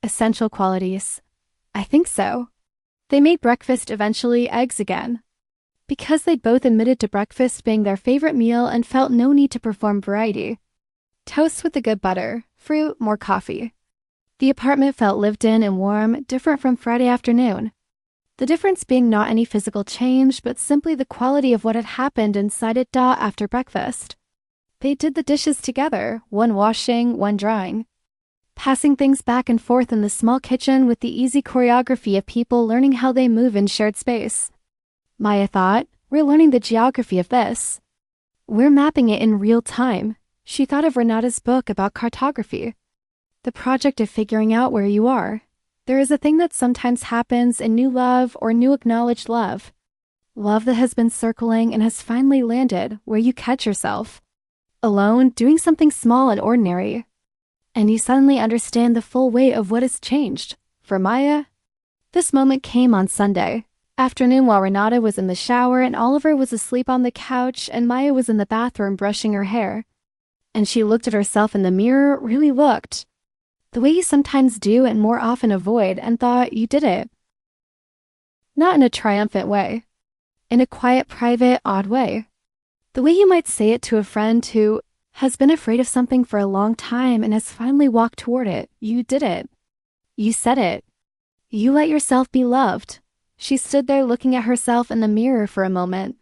Essential qualities. I think so. They made breakfast eventually eggs again. Because they'd both admitted to breakfast being their favorite meal and felt no need to perform variety. Toast with the good butter, fruit, more coffee. The apartment felt lived in and warm, different from Friday afternoon. The difference being not any physical change, but simply the quality of what had happened inside it after breakfast. They did the dishes together, one washing, one drying. Passing things back and forth in the small kitchen with the easy choreography of people learning how they move in shared space. Maya thought, we're learning the geography of this. We're mapping it in real time. She thought of Renata's book about cartography. The project of figuring out where you are. There is a thing that sometimes happens in new love or new acknowledged love. Love that has been circling and has finally landed where you catch yourself. Alone, doing something small and ordinary. And you suddenly understand the full weight of what has changed. For Maya, this moment came on Sunday afternoon while Renata was in the shower and Oliver was asleep on the couch and Maya was in the bathroom brushing her hair. And she looked at herself in the mirror, really looked. The way you sometimes do and more often avoid, and thought you did it. Not in a triumphant way. In a quiet, private, odd way. The way you might say it to a friend who has been afraid of something for a long time and has finally walked toward it. You did it. You said it. You let yourself be loved. She stood there looking at herself in the mirror for a moment.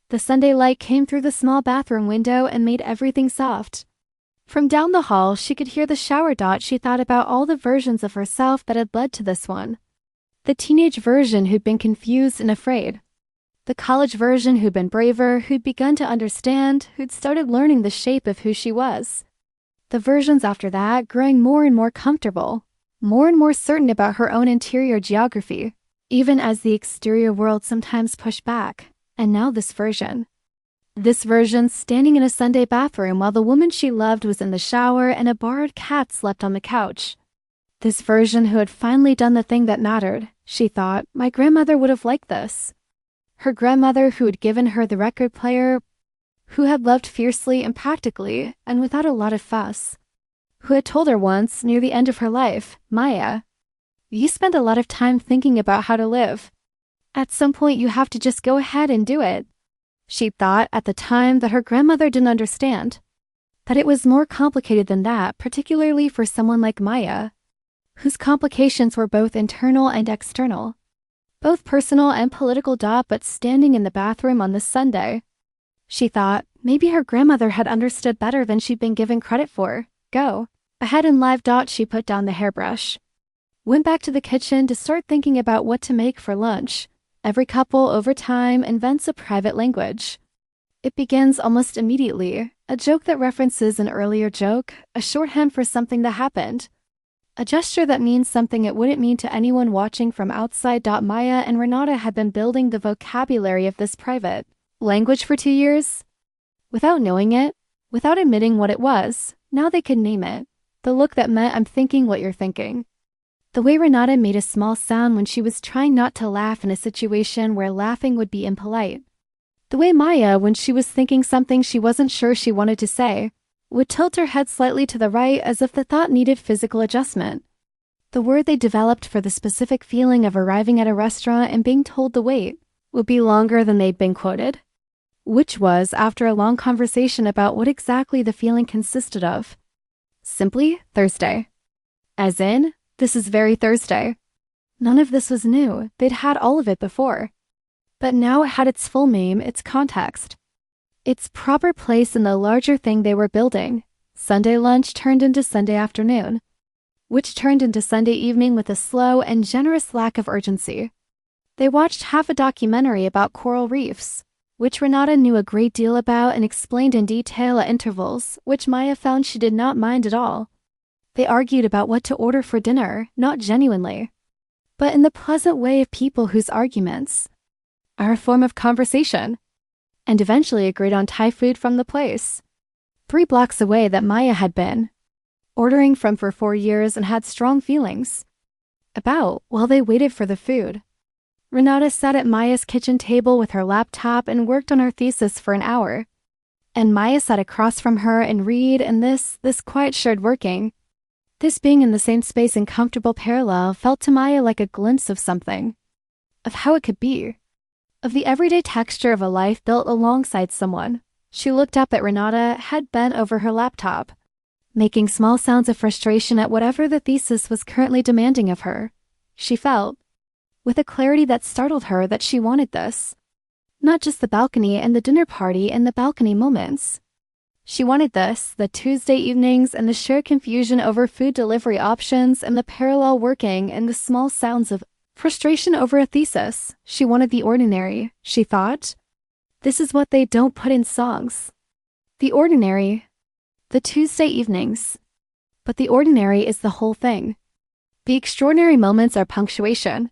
The Sunday light came through the small bathroom window and made everything soft. From down the hall, she could hear the shower. She thought about all the versions of herself that had led to this one. The teenage version who'd been confused and afraid. The college version who'd been braver, who'd begun to understand, who'd started learning the shape of who she was. The versions after that growing more and more comfortable, more and more certain about her own interior geography, even as the exterior world sometimes pushed back. And now this version. This version standing in a Sunday bathroom while the woman she loved was in the shower and a borrowed cat slept on the couch. This version who had finally done the thing that mattered. She thought, my grandmother would have liked this. Her grandmother who had given her the record player, who had loved fiercely and practically and without a lot of fuss, who had told her once, near the end of her life, Maya, you spend a lot of time thinking about how to live. At some point you have to just go ahead and do it. She thought at the time that her grandmother didn't understand, that it was more complicated than that, particularly for someone like Maya, whose complications were both internal and external. Both personal and political, but standing in the bathroom on this Sunday. She thought, maybe her grandmother had understood better than she'd been given credit for. Go. Ahead and live. She put down the hairbrush. Went back to the kitchen to start thinking about what to make for lunch. Every couple, over time, invents a private language. It begins almost immediately. A joke that references an earlier joke, a shorthand for something that happened. A gesture that means something it wouldn't mean to anyone watching from outside. Maya and Renata had been building the vocabulary of this private language for 2 years. Without knowing it, without admitting what it was, now they could name it. The look that meant I'm thinking what you're thinking. The way Renata made a small sound when she was trying not to laugh in a situation where laughing would be impolite. The way Maya, when she was thinking something she wasn't sure she wanted to say, would tilt her head slightly to the right as if the thought needed physical adjustment. The word they developed for the specific feeling of arriving at a restaurant and being told the wait would be longer than they'd been quoted. Which was after a long conversation about what exactly the feeling consisted of. Simply, Thursday. As in, this is very Thursday. None of this was new. They'd had all of it before. But now it had its full name, its context. Its proper place in the larger thing they were building. Sunday lunch turned into Sunday afternoon, which turned into Sunday evening with a slow and generous lack of urgency. They watched half a documentary about coral reefs, which Renata knew a great deal about and explained in detail at intervals, which Maya found she did not mind at all. They argued about what to order for dinner, not genuinely, but in the pleasant way of people whose arguments are a form of conversation, and eventually agreed on Thai food from the place 3 blocks away that Maya had been ordering from for 4 years and had strong feelings about while they waited for the food. Renata sat at Maya's kitchen table with her laptop and worked on her thesis for an hour. And Maya sat across from her and read, and this quiet shared working, this being in the same space in comfortable parallel, felt to Maya like a glimpse of something, of how it could be, of the everyday texture of a life built alongside someone. She looked up at Renata, head bent over her laptop, making small sounds of frustration at whatever the thesis was currently demanding of her. She felt, with a clarity that startled her, that she wanted this. Not just the balcony and the dinner party and the balcony moments. She wanted this, the Tuesday evenings and the shared confusion over food delivery options and the parallel working and the small sounds of frustration over a thesis. She wanted the ordinary, she thought. This is what they don't put in songs. The ordinary. The Tuesday evenings. But the ordinary is the whole thing. The extraordinary moments are punctuation.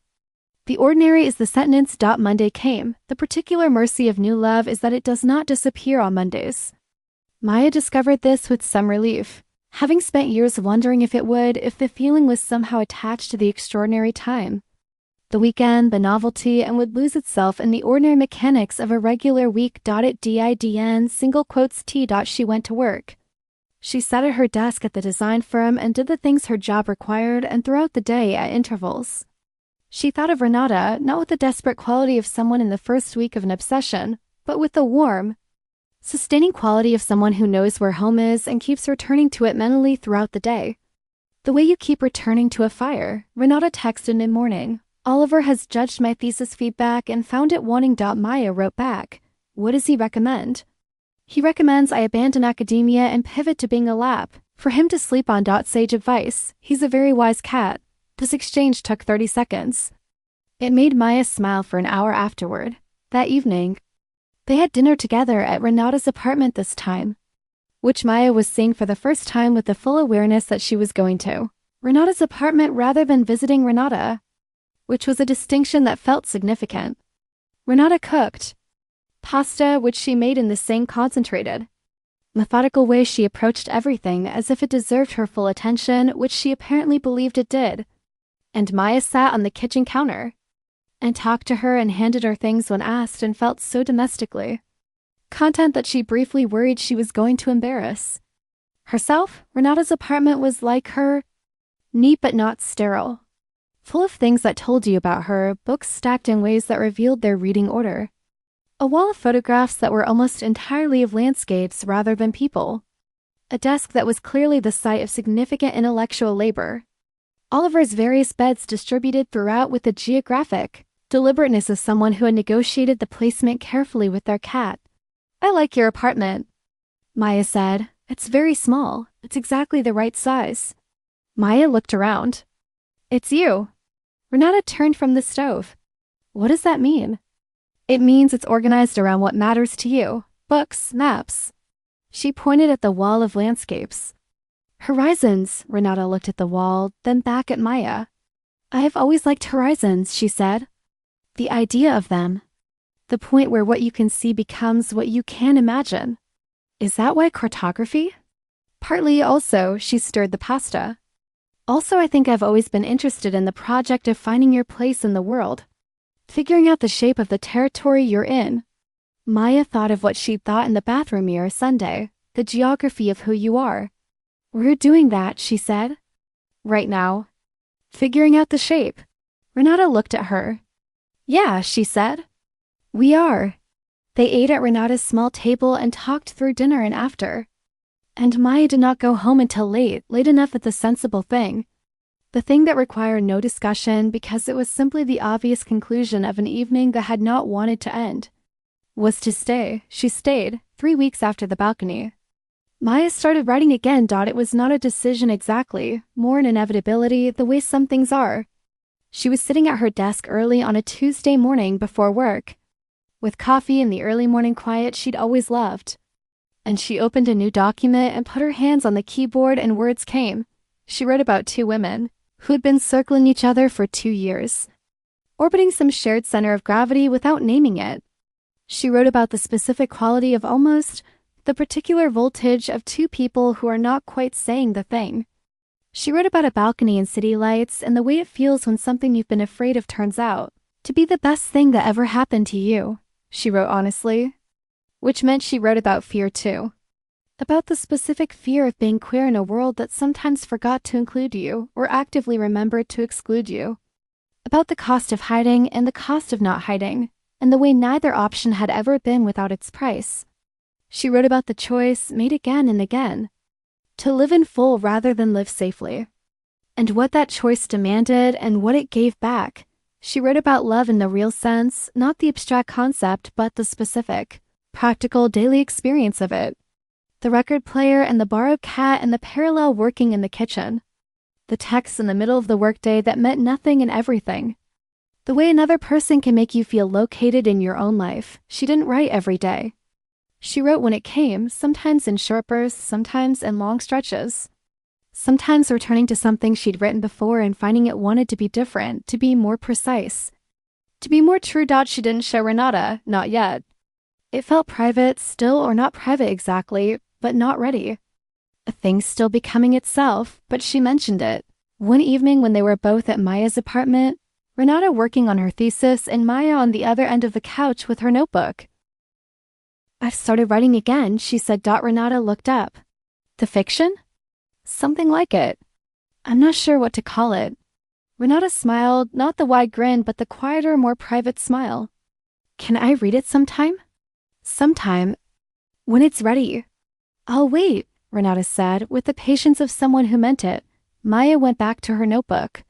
The ordinary is the sentence. Monday came. The particular mercy of new love is that it does not disappear on Mondays. Maya discovered this with some relief, having spent years wondering if it would, if the feeling was somehow attached to the extraordinary time, the weekend, the novelty, and would lose itself in the ordinary mechanics of a regular week. Didn, single quotes T. She went to work. She sat at her desk at the design firm and did the things her job required, and throughout the day at intervals. She thought of Renata, not with the desperate quality of someone in the first week of an obsession, but with the warm, sustaining quality of someone who knows where home is and keeps returning to it mentally throughout the day. The way you keep returning to a fire, Renata texted in morning. Oliver has judged my thesis feedback and found it wanting. Maya wrote back. What does he recommend? He recommends I abandon academia and pivot to being a lap, for him to sleep on. Sage advice. He's a very wise cat. This exchange took 30 seconds. It made Maya smile for an hour afterward. That evening, they had dinner together at Renata's apartment this time, which Maya was seeing for the first time with the full awareness that she was going to Renata's apartment rather than visiting Renata, which was a distinction that felt significant. Renata cooked pasta, which she made in the same concentrated, methodical way she approached everything, as if it deserved her full attention, which she apparently believed it did. And Maya sat on the kitchen counter and talked to her and handed her things when asked, and felt so domestically content that she briefly worried she was going to embarrass herself. Renata's apartment was like her, neat but not sterile, full of things that told you about her, books stacked in ways that revealed their reading order, a wall of photographs that were almost entirely of landscapes rather than people, a desk that was clearly the site of significant intellectual labor, Oliver's various beds distributed throughout with the geographic deliberateness of someone who had negotiated the placement carefully with their cat. I like your apartment, Maya said. It's very small. It's exactly the right size. Maya looked around. It's you. Renata turned from the stove. What does that mean? It means it's organized around what matters to you. Books, maps. She pointed at the wall of landscapes. Horizons. Renata looked at the wall, then back at Maya. I have always liked horizons, she said. The idea of them. The point where what you can see becomes what you can imagine. Is that why cartography? Partly. Also, she stirred the pasta. Also, I think I've always been interested in the project of finding your place in the world, figuring out the shape of the territory you're in. Maya thought of what she'd thought in the bathroom mirror Sunday, the geography of who you are. We're doing that, she said. Right now. Figuring out the shape. Renata looked at her. Yeah, she said. We are. They ate at Renata's small table and talked through dinner and after. And Maya did not go home until late enough at the sensible thing. The thing that required no discussion because it was simply the obvious conclusion of an evening that had not wanted to end. Was to stay. She stayed, 3 weeks after the balcony. Maya started writing again. It was not a decision exactly, more an inevitability, the way some things are. She was sitting at her desk early on a Tuesday morning before work, with coffee and the early morning quiet she'd always loved. And she opened a new document and put her hands on the keyboard, and words came. She wrote about 2 women who had been circling each other for 2 years, orbiting some shared center of gravity without naming it. She wrote about the specific quality of almost the particular voltage of 2 people who are not quite saying the thing. She wrote about a balcony and city lights and the way it feels when something you've been afraid of turns out to be the best thing that ever happened to you. She wrote honestly. which meant she wrote about fear too. About the specific fear of being queer in a world that sometimes forgot to include you or actively remembered to exclude you. About the cost of hiding and the cost of not hiding, and the way neither option had ever been without its price. She wrote about the choice, made again and again, to live in full rather than live safely. And what that choice demanded and what it gave back. She wrote about love in the real sense, not the abstract concept, but the specific, practical daily experience of it. The record player and the borrowed cat and the parallel working in the kitchen. The text in the middle of the workday that meant nothing and everything. The way another person can make you feel located in your own life. She didn't write every day. She wrote when it came, sometimes in short bursts, sometimes in long stretches. Sometimes returning to something she'd written before and finding it wanted to be different, to be more precise. To be more true. She didn't show Renata, not yet. It felt private, still, or not private exactly, but not ready. A thing still becoming itself, but she mentioned it. One evening when they were both at Maya's apartment, Renata working on her thesis and Maya on the other end of the couch with her notebook. "I've started writing again," she said. Renata looked up. "The fiction?" "Something like it. I'm not sure what to call it." Renata smiled, not the wide grin, but the quieter, more private smile. "Can I read it sometime?" "Sometime. When it's ready." "I'll wait," Renata said, with the patience of someone who meant it. Maya went back to her notebook.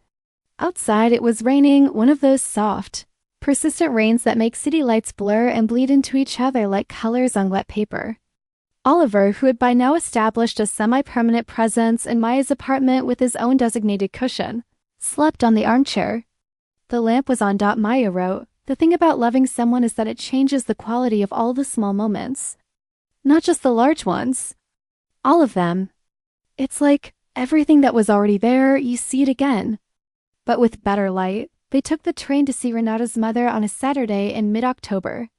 Outside, it was raining, one of those soft, persistent rains that make city lights blur and bleed into each other like colors on wet paper. Oliver, who had by now established a semi-permanent presence in Maya's apartment with his own designated cushion, slept on the armchair. The lamp was on. Maya wrote, "The thing about loving someone is that it changes the quality of all the small moments. Not just the large ones. All of them. It's like everything that was already there, you see it again." But with better light, they took the train to see Renata's mother on a Saturday in mid-October.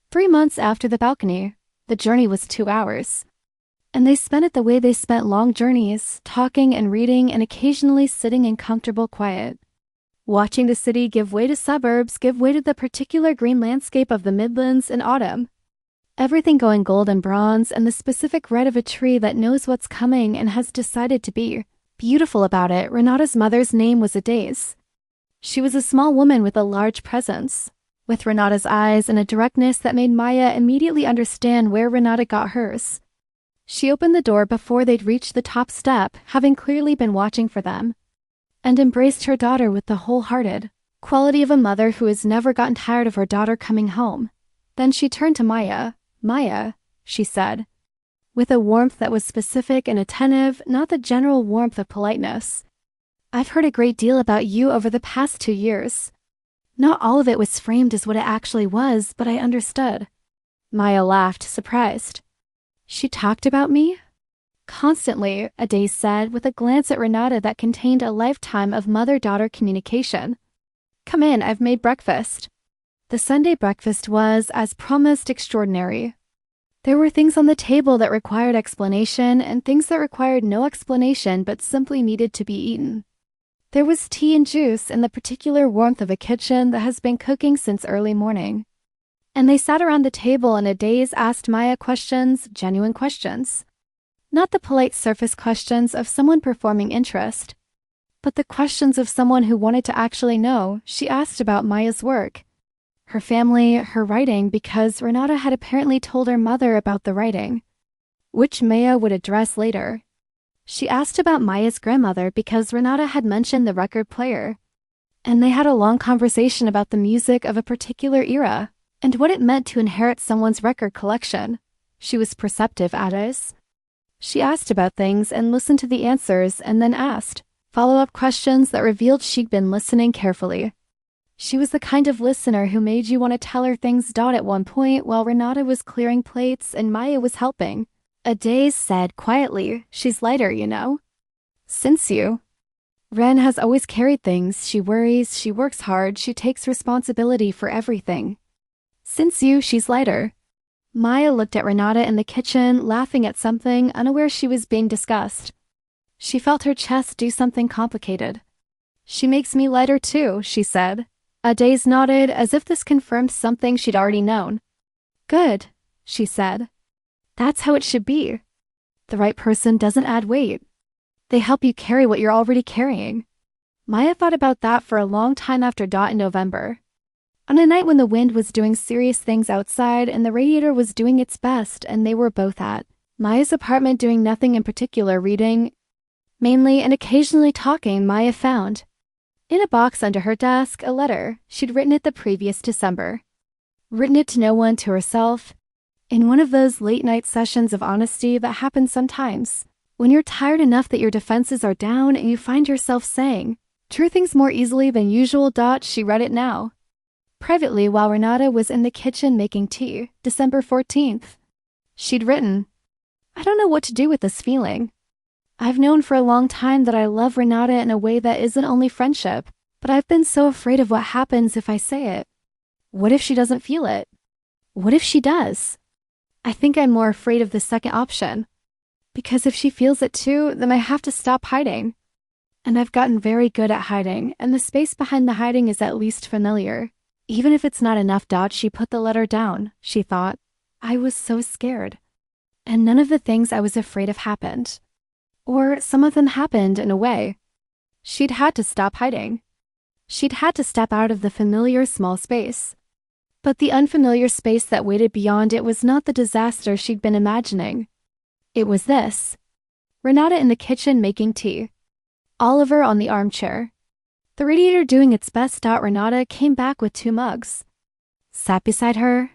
3 months after the balcony. The journey was 2 hours. And they spent it the way they spent long journeys, talking and reading and occasionally sitting in comfortable quiet. Watching the city give way to suburbs, give way to the particular green landscape of the Midlands in autumn. Everything going gold and bronze and the specific red of a tree that knows what's coming and has decided to be beautiful about it. Renata's mother's name was Adaze. She was a small woman with a large presence, with Renata's eyes and a directness that made Maya immediately understand where Renata got hers. She opened the door before they'd reached the top step, having clearly been watching for them, and embraced her daughter with the wholehearted quality of a mother who has never gotten tired of her daughter coming home. Then she turned to Maya. "Maya," she said, with a warmth that was specific and attentive, not the general warmth of politeness. "I've heard a great deal about you over the past 2 years. Not all of it was framed as what it actually was, but I understood." Maya laughed, surprised. "She talked about me?" "Constantly," Adaze said, with a glance at Renata that contained a lifetime of mother-daughter communication. "Come in, I've made breakfast." The Sunday breakfast was, as promised, extraordinary. There were things on the table that required explanation and things that required no explanation but simply needed to be eaten. There was tea and juice and the particular warmth of a kitchen that has been cooking since early morning. And they sat around the table and Adaze asked Maya questions, genuine questions. Not the polite surface questions of someone performing interest, but the questions of someone who wanted to actually know. She asked about Maya's work, her family, her writing, because Renata had apparently told her mother about the writing, which Maya would address later. She asked about Maya's grandmother because Renata had mentioned the record player, and they had a long conversation about the music of a particular era and what it meant to inherit someone's record collection. She was perceptive, Adaze. She asked about things and listened to the answers and then asked follow-up questions that revealed she'd been listening carefully. She was the kind of listener who made you want to tell her things. At one point, while Renata was clearing plates and Maya was helping, Adaze said quietly, "She's lighter, you know. Since you. Ren has always carried things. She worries, she works hard, she takes responsibility for everything. Since you, she's lighter." Maya looked at Renata in the kitchen, laughing at something, unaware she was being discussed. She felt her chest do something complicated. "She makes me lighter too," she said. Adaze nodded, as if this confirmed something she'd already known. "Good," she said. That's how it should be. The right person doesn't add weight. They help you carry what you're already carrying. Maya thought about that for a long time after Dot in November. On a night when the wind was doing serious things outside and the radiator was doing its best and they were both at Maya's apartment doing nothing in particular, reading, mainly and occasionally talking, Maya found, in a box under her desk, a letter she'd written it the previous December. Written it to no one, to herself, in one of those late-night sessions of honesty that happen sometimes, when you're tired enough that your defenses are down and you find yourself saying true things more easily than usual. She read it now. Privately, while Renata was in the kitchen making tea, December 14th. She'd written, I don't know what to do with this feeling. I've known for a long time that I love Renata in a way that isn't only friendship, but I've been so afraid of what happens if I say it. What if she doesn't feel it? What if she does? I think I'm more afraid of the second option. Because if she feels it too, then I have to stop hiding. And I've gotten very good at hiding, and the space behind the hiding is at least familiar. Even if it's not enough. She put the letter down, she thought. I was so scared. And none of the things I was afraid of happened. Or some of them happened in a way. She'd had to stop hiding. She'd had to step out of the familiar small space. But the unfamiliar space that waited beyond it was not the disaster she'd been imagining. It was this. Renata in the kitchen making tea. Oliver on the armchair. The radiator doing its best. Renata came back with 2 mugs. Sat beside her.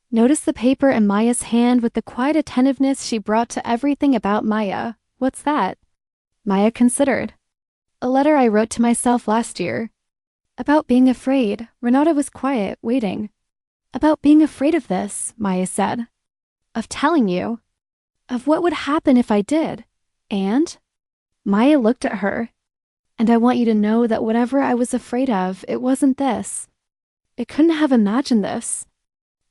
Noticed the paper in Maya's hand with the quiet attentiveness she brought to everything about Maya. What's that? Maya considered. A letter I wrote to myself last year. About being afraid. Renata was quiet, waiting. About being afraid of this, Maya said. Of telling you. Of what would happen if I did. And? Maya looked at her. And I want you to know that whatever I was afraid of, it wasn't this. It couldn't have imagined this.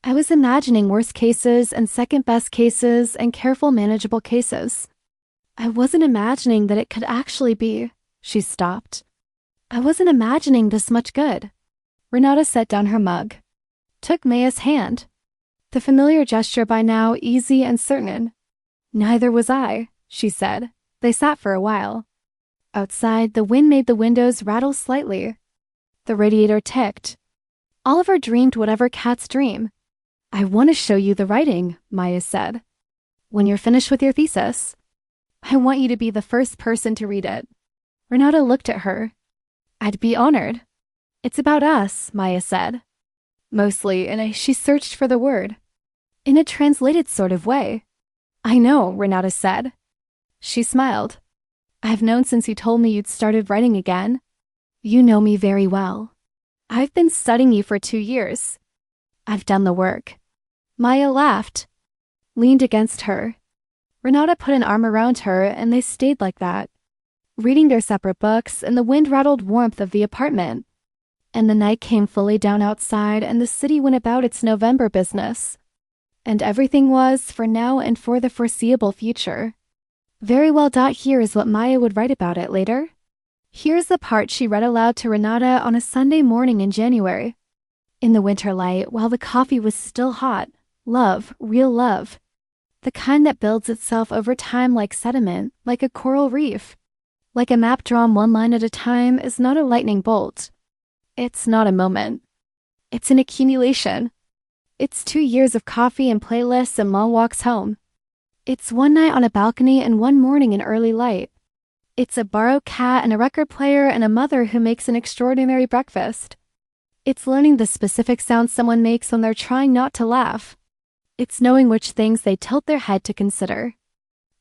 I was imagining worst cases and second-best cases and careful, manageable cases. I wasn't imagining that it could actually be. She stopped. I wasn't imagining this much good. Renata set down her mug. Took Maya's hand. The familiar gesture by now, easy and certain. Neither was I, she said. They sat for a while. Outside, the wind made the windows rattle slightly. The radiator ticked. Oliver dreamed whatever cats dream. I want to show you the writing, Maya said. When you're finished with your thesis. I want you to be the first person to read it. Renata looked at her. I'd be honored. It's about us, Maya said. Mostly, she searched for the word. In a translated sort of way. I know, Renata said. She smiled. I've known since you told me you'd started writing again. You know me very well. I've been studying you for 2 years. I've done the work. Maya laughed. Leaned against her. Renata put an arm around her and they stayed like that. Reading their separate books and the wind rattled warmth of the apartment. And the night came fully down outside and the city went about its November business. And everything was, for now and for the foreseeable future. Very well. Here is what Maya would write about it later. Here's the part she read aloud to Renata on a Sunday morning in January. In the winter light, while the coffee was still hot, love, real love. The kind that builds itself over time like sediment, like a coral reef. Like a map drawn one line at a time, is not a lightning bolt. It's not a moment. It's an accumulation. It's 2 years of coffee and playlists and long walks home. It's one night on a balcony and one morning in early light. It's a borrowed cat and a record player and a mother who makes an extraordinary breakfast. It's learning the specific sounds someone makes when they're trying not to laugh. It's knowing which things they tilt their head to consider.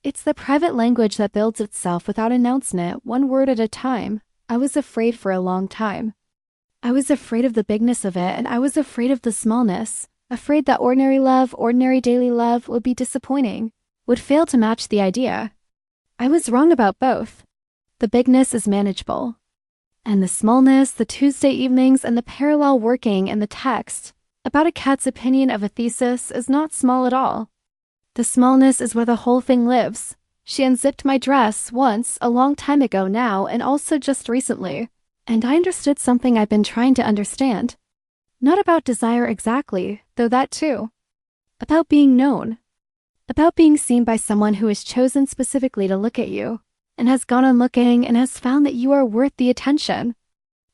It's the private language that builds itself without announcement, one word at a time. I was afraid for a long time. I was afraid of the bigness of it, and I was afraid of the smallness, afraid that ordinary love, ordinary daily love, would be disappointing, would fail to match the idea. I was wrong about both. The bigness is manageable. And the smallness, the Tuesday evenings, and the parallel working in the text about a cat's opinion of a thesis is not small at all. The smallness is where the whole thing lives. She unzipped my dress once, a long time ago now, and also just recently. And I understood something I've been trying to understand. Not about desire exactly, though that too. about being known, about being seen by someone who has chosen specifically to look at you, and has gone on looking and has found that you are worth the attention.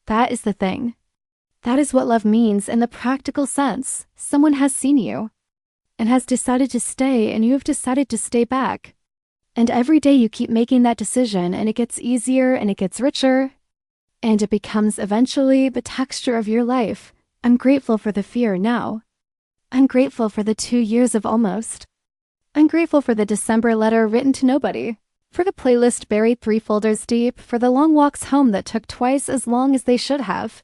That is the thing. That is what love means in the practical sense. Someone has seen you and has decided to stay, and you have decided to stay back. And every day you keep making that decision, and it gets easier and it gets richer, and it becomes eventually the texture of your life. I'm grateful for the fear now. I'm grateful for the 2 years of almost. I'm grateful for the December letter written to nobody, for the playlist buried 3 folders deep, for the long walks home that took twice as long as they should have.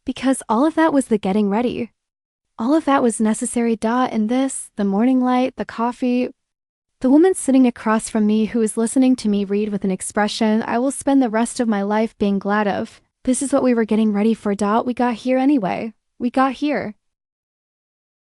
Because all of that was the getting ready. All of that was necessary. And this, the morning light, the coffee, the woman sitting across from me who is listening to me read with an expression I will spend the rest of my life being glad of. This is what we were getting ready for. We got here anyway. We got here.